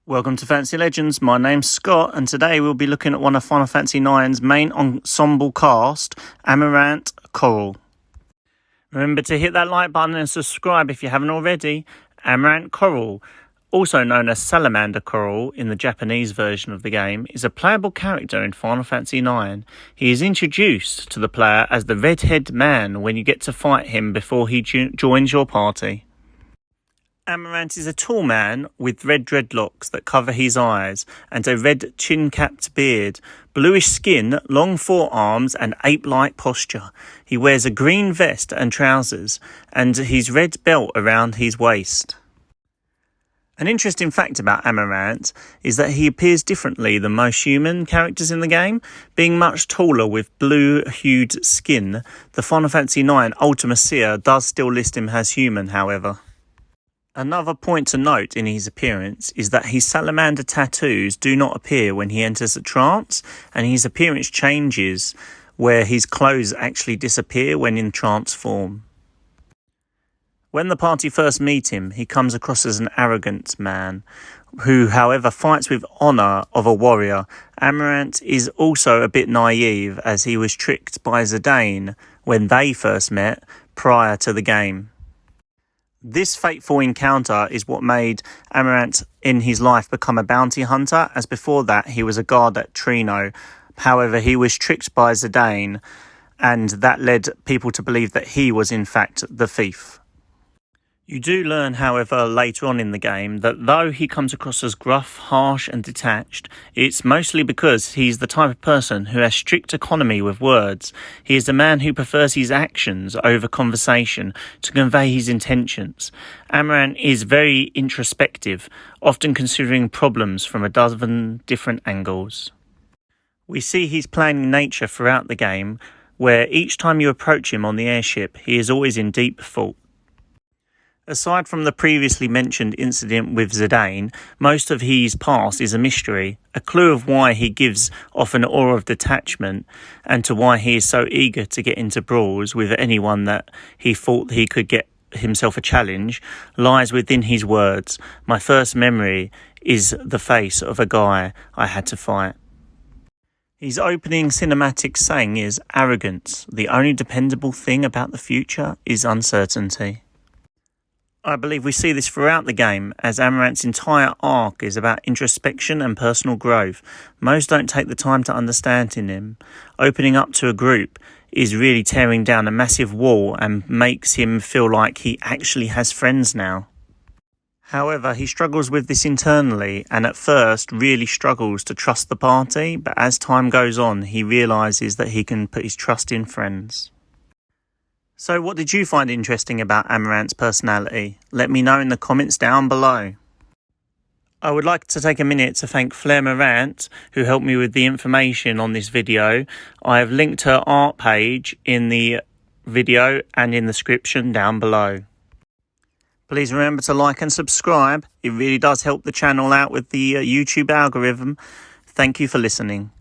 Welcome to Fantasy Legends, my name's Scott and today we'll be looking at one of Final Fantasy IX's main ensemble cast, Amarant Coral. Remember to hit that like button and subscribe if you haven't already. Amarant Coral, also known as Salamander Coral in the Japanese version of the game, is a playable character in Final Fantasy IX. He is introduced to the player as the red-haired man when you get to fight him before he joins your party. Amarant is a tall man with red dreadlocks that cover his eyes and a red chin-capped beard, bluish skin, long forearms and ape-like posture. He wears a green vest and trousers and his red belt around his waist. An interesting fact about Amarant is that he appears differently than most human characters in the game. Being much taller with blue-hued skin, the Final Fantasy IX Ultima Seer does still list him as human, however. Another point to note in his appearance is that his salamander tattoos do not appear when he enters a trance, and his appearance changes where his clothes actually disappear when in trance form. When the party first meet him, he comes across as an arrogant man, who however fights with honour of a warrior. Amarant is also a bit naive as he was tricked by Zidane when they first met prior to the game. This fateful encounter is what made Amarant in his life become a bounty hunter, as before that he was a guard at Trino. However, he was tricked by Zidane, and that led people to believe that he was in fact the thief. You do learn, however, later on in the game that though he comes across as gruff, harsh and detached, it's mostly because he's the type of person who has strict economy with words. He is a man who prefers his actions over conversation to convey his intentions. Amarant is very introspective, often considering problems from a dozen different angles. We see his planning nature throughout the game, where each time you approach him on the airship, he is always in deep thought. Aside from the previously mentioned incident with Zidane, most of his past is a mystery, a clue of why he gives off an aura of detachment and to why he is so eager to get into brawls with anyone that he thought he could get himself a challenge, lies within his words. My first memory is the face of a guy I had to fight. His opening cinematic saying is arrogance. The only dependable thing about the future is uncertainty. I believe we see this throughout the game, as Amarant's entire arc is about introspection and personal growth. Most don't take the time to understand in him. Opening up to a group is really tearing down a massive wall and makes him feel like he actually has friends now. However, he struggles with this internally and at first really struggles to trust the party, but as time goes on, he realises that he can put his trust in friends. So what did you find interesting about Amarant's personality? Let me know in the comments down below. I would like to take a minute to thank Flair Morant, who helped me with the information on this video. I have linked her art page in the video and in the description down below. Please remember to like and subscribe. It really does help the channel out with the YouTube algorithm. Thank you for listening.